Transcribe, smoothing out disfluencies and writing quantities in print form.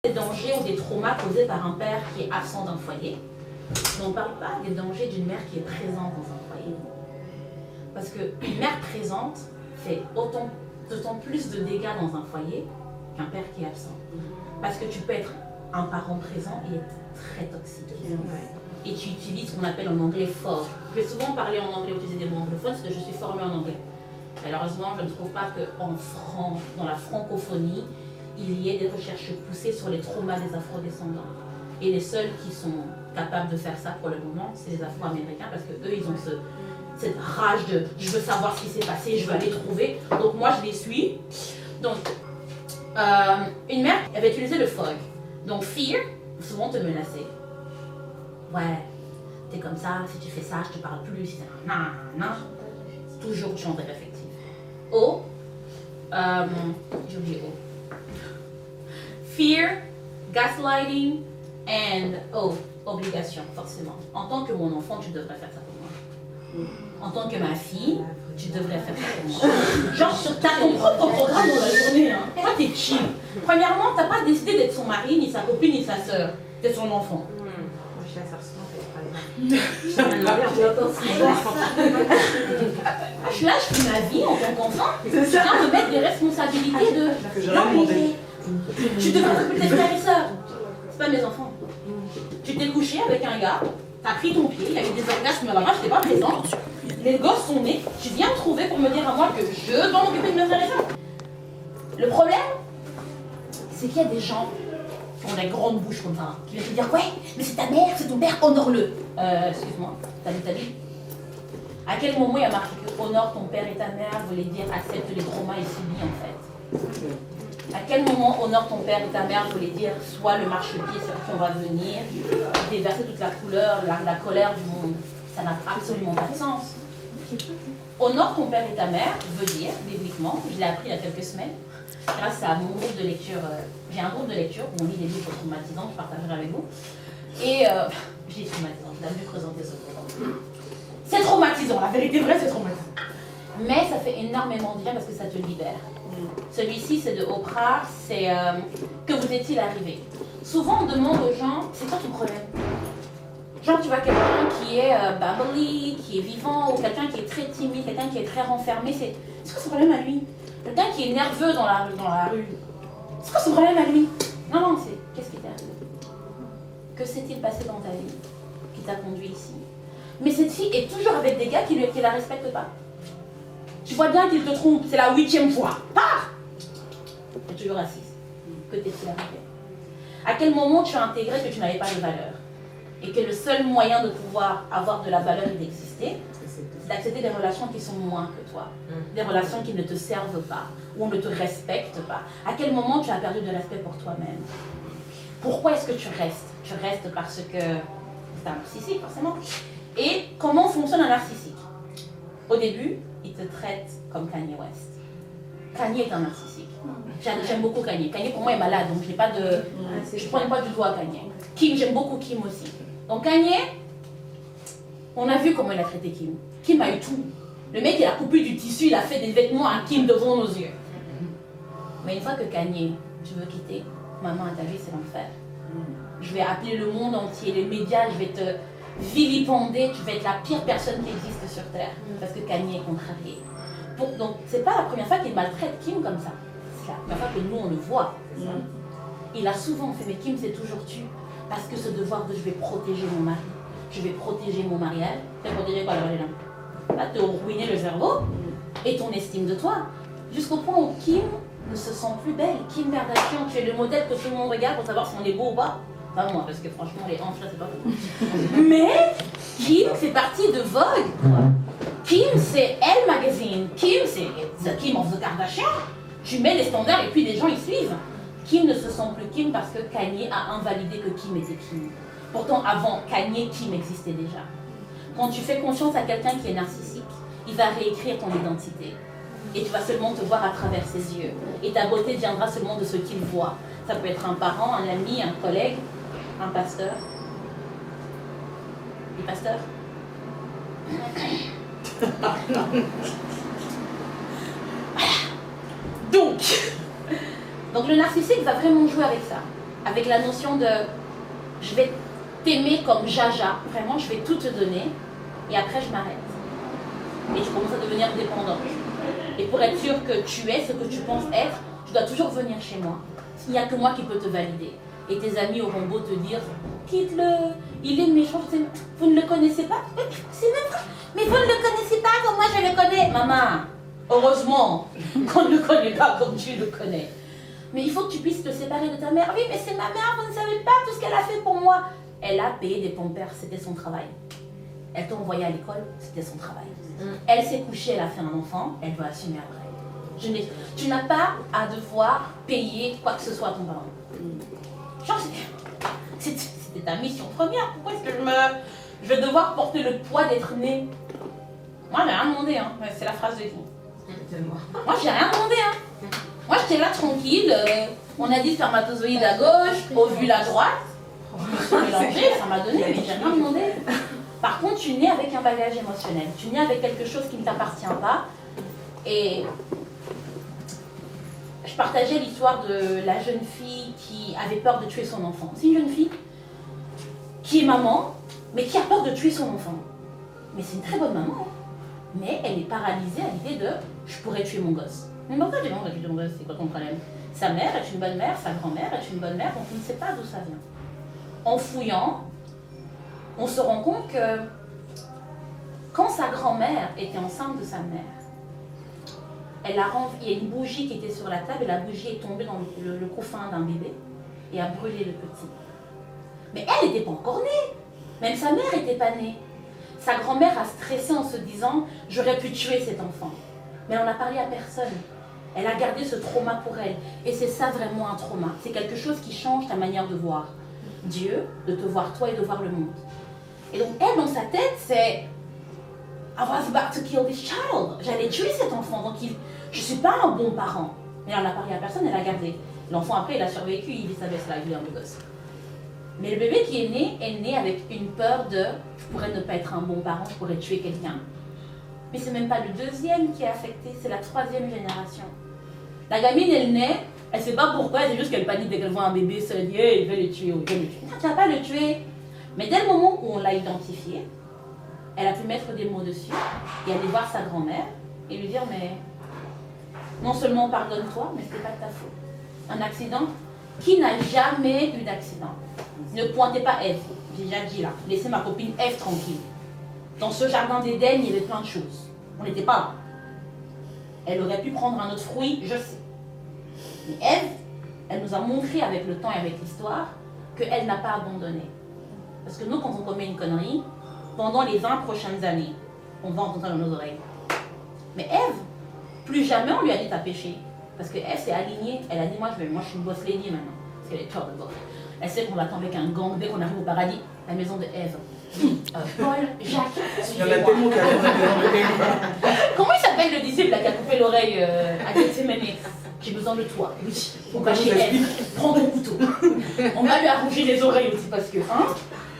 des dangers ou des traumas causés par un père qui est absent d'un foyer. Mais on ne parle pas des dangers d'une mère qui est présente dans un foyer. Parce qu'une mère présente fait d'autant plus de dégâts dans un foyer qu'un père qui est absent. Parce que tu peux être un parent présent et être très toxique. Et tu utilises ce qu'on appelle en anglais fort. Je vais souvent parler en anglais, utiliser des mots anglophones parce que je suis formée en anglais. Malheureusement, je ne trouve pas dans la francophonie, il y ait des recherches poussées sur les traumas des afro-descendants. Et les seuls qui sont capables de faire ça pour le moment, c'est les afro-américains parce qu'eux, ils ont cette rage de « je veux savoir ce qui s'est passé, je veux aller trouver ». Donc moi, je les suis. Donc, une mère, elle va utiliser le fog. Donc, fear, souvent te menacer. Ouais, t'es comme ça, si tu fais ça, je te parle plus. Non, non, toujours chanter affectif. O, j'ai oublié O. Fear, gaslighting, and obligation, forcément. En tant que mon enfant, tu devrais faire ça pour moi. En tant que ma fille, tu devrais faire ça pour moi. Genre, t'as ton propre programme dans la journée. Hein. Toi, t'es chill. Premièrement, t'as pas décidé d'être son mari, ni sa copine, ni sa soeur. T'es son enfant. Je suis la sœur Je suis là, je fais ma vie en tant qu'enfant. Tu viens me mettre des responsabilités de. Non, mais tu devrais t'occuper tes frères et sœurs. C'est pas mes enfants. Tu t'es couché avec un gars, t'as pris ton pied, il y avait des orgasmes là-bas, je n'étais pas présente. Les gosses sont nés, tu viens me trouver pour me dire à moi que je dois m'occuper de mes frères et sœurs. Le problème, c'est qu'il y a des gens qui ont des grandes bouches comme ça, qui viennent te dire ouais, mais c'est ta mère, c'est ton père, honore-le. Excuse-moi, t'as lu ta vie? À quel moment il y a marqué que honore ton père et ta mère voulait dire accepte les traumas et subis en fait? À quel moment honore ton père et ta mère voulait dire sois le marchepied sur qui on va venir, déverser toute la colère du monde? Ça n'a absolument pas de sens. Honore ton père et ta mère veut dire, bibliquement, je l'ai appris il y a quelques semaines, grâce à mon groupe de lecture. J'ai un groupe de lecture où on lit des livres traumatisants, je partagerai avec vous. Et je dis traumatisant, je l'ai vu présenter ce programme. C'est traumatisant, la vérité vraie, c'est traumatisant. Mais ça fait énormément de bien parce que ça te libère. Celui-ci, c'est de Oprah, c'est que vous est-il arrivé? Souvent, on demande aux gens, c'est quoi ton problème? Genre, tu vois quelqu'un qui est bubbly, qui est vivant, ou quelqu'un qui est très timide, quelqu'un qui est très renfermé, c'est quoi son problème à lui? Quelqu'un qui est nerveux dans la rue, c'est quoi son problème à lui? Non, non, c'est qu'est-ce qui t'est arrivé? Que s'est-il passé dans ta vie qui t'a conduit ici? Mais cette fille est toujours avec des gars qui ne la respectent pas. Tu vois bien qu'il te trompe, c'est la 8e fois. Pars! Tu es toujours assise. Que t'est-il arrivé? À quel moment tu as intégré que tu n'avais pas de valeur? Et que le seul moyen de pouvoir avoir de la valeur et d'exister, c'est d'accepter des relations qui sont moins que toi. Des relations qui ne te servent pas, où on ne te respecte pas. À quel moment tu as perdu de respect pour toi-même? Pourquoi est-ce que tu restes? Tu restes parce que c'est un narcissique, forcément. Et comment fonctionne un narcissique? Au début, il te traite comme Kanye West. Kanye est un narcissique. J'aime beaucoup Kanye. Kanye pour moi est malade, donc je ne prends pas du doigt Kanye. Kim, j'aime beaucoup Kim aussi. Donc Kanye, on a vu comment il a traité Kim. Kim a eu tout. Le mec, il a coupé du tissu, il a fait des vêtements à Kim devant nos yeux. Mais une fois que Kanye, tu veux quitter, maman, ta vie, c'est l'enfer. Je vais appeler le monde entier, les médias, je vais te vilipender, tu vas être la pire personne qui existe sur Terre. Parce que Kanye est contrarié. Donc, c'est pas la première fois qu'il maltraite Kim comme ça. C'est la première fois que nous, on le voit. Il a souvent fait, mais Kim, c'est toujours tu. Parce que ce devoir de je vais protéger mon mari, je vais protéger mon mariage, tu vas protéger quoi, là? Va te ruiner le cerveau et ton estime de toi. Jusqu'au point où Kim ne se sent plus belle. Kim Kardashian, tu es le modèle que tout le monde regarde pour savoir si on est beau ou pas. Pas moi, parce que franchement, les hanches là, c'est pas pour moi. Mais Kim fait partie de Vogue. Kim, c'est Elle Magazine. Kim, c'est The Kim of the Kardashian. Tu mets les standards et puis les gens ils suivent. Kim ne se sent plus Kim parce que Kanye a invalidé que Kim était Kim. Pourtant, avant Kanye, Kim existait déjà. Quand tu fais confiance à quelqu'un qui est narcissique, il va réécrire ton identité. Et tu vas seulement te voir à travers ses yeux. Et ta beauté viendra seulement de ce qu'il voit. Ça peut être un parent, un ami, un collègue, un pasteur. Les pasteurs? Donc le narcissique va vraiment jouer avec ça. avec la notion de je vais t'aimer comme Jaja, vraiment je vais tout te donner, et après je m'arrête. Et tu commences à devenir dépendante. Et pour être sûr que tu es ce que tu penses être, tu dois toujours venir chez moi. Il n'y a que moi qui peux te valider. Et tes amis auront beau te dire, quitte-le, il est méchant, vous ne le connaissez pas. C'est même vrai. Mais vous ne le connaissez pas comme moi je le connais. Maman, heureusement qu'on ne le connaît pas comme tu le connais. Mais il faut que tu puisses te séparer de ta mère. Oui, mais c'est ma mère, vous ne savez pas tout ce qu'elle a fait pour moi. Elle a payé des pampers, c'était son travail. Elle t'a envoyé à l'école, c'était son travail. Elle s'est couchée, elle a fait un enfant, elle doit assumer après. Tu n'as pas à devoir payer quoi que ce soit à ton parent. Genre, c'était ta mission première. Pourquoi est-ce que je vais devoir porter le poids d'être née? Moi, j'ai rien demandé, hein. C'est la phrase de qui? Moi, j'ai rien demandé, hein. Moi, j'étais là tranquille. On a dit spermatozoïde à gauche, ovule à droite. Je me suis mélangée, ça m'a donné, mais j'ai rien demandé. Par contre, tu nais avec un bagage émotionnel. Tu nais avec quelque chose qui ne t'appartient pas. Et je partageais l'histoire de la jeune fille qui avait peur de tuer son enfant. C'est une jeune fille qui est maman, mais qui a peur de tuer son enfant. Mais c'est une très bonne maman. Hein. Mais elle est paralysée à l'idée de « je pourrais tuer mon gosse ». Mais pourquoi tu vas tuer mon gosse? C'est quoi ton problème? Sa mère est une bonne mère, sa grand-mère est une bonne mère, donc on ne sait pas d'où ça vient. En fouillant, on se rend compte que quand sa grand-mère était enceinte de sa mère, il y a une bougie qui était sur la table et la bougie est tombée dans le couffin d'un bébé et a brûlé le petit. Mais elle n'était pas encore née, même sa mère n'était pas née. Sa grand-mère a stressé en se disant « j'aurais pu tuer cet enfant ». Mais elle n'en a parlé à personne. Elle a gardé ce trauma pour elle. Et c'est ça vraiment un trauma. C'est quelque chose qui change ta manière de voir Dieu, de te voir toi et de voir le monde. Et donc elle, dans sa tête, c'est « I was about to kill this child ». J'allais tuer cet enfant, donc je ne suis pas un bon parent. Mais elle n'a parlé à personne, elle a gardé. L'enfant après, il a survécu, il vit sa best life, il est un beau gosse. Mais le bébé qui est né avec une peur de « je pourrais ne pas être un bon parent, je pourrais tuer quelqu'un ». Mais c'est même pas le deuxième qui est affecté, c'est la troisième génération. La gamine, elle naît, elle sait pas pourquoi, c'est juste qu'elle panique dès qu'elle voit un bébé, se dit hey, il veut le tuer, ou il veut le tuer. Non, tu vas pas le tuer. Mais dès le moment où on l'a identifié, elle a pu mettre des mots dessus et aller voir sa grand-mère et lui dire mais non seulement pardonne-toi, mais c'était pas de ta faute. Un accident, qui n'a jamais eu d'accident? Ne pointez pas Ève, j'ai déjà dit là, laissez ma copine Ève tranquille. Dans ce jardin d'Éden, il y avait plein de choses. On n'était pas là. Elle aurait pu prendre un autre fruit, je sais. Mais Ève, elle nous a montré avec le temps et avec l'histoire qu'elle n'a pas abandonné. Parce que nous, quand on commet une connerie, pendant les 20 prochaines années, on va entendre ça dans nos oreilles. Mais Ève, plus jamais on lui a dit t'as péché. Parce que Ève s'est alignée. Elle a dit moi je suis une boss lady maintenant. Parce qu'elle est peur de boss. Elle sait qu'on l'attend avec un gang dès qu'on arrive au paradis. La maison de Ève. Paul, Jacques, il y en a tellement qui a comment il s'appelle le disciple là, qui a coupé l'oreille à Gethsemane? J'ai besoin de toi. Oui, pour cacher Ève. Prends ton couteau. On va lui arranger les oreilles aussi parce que, hein?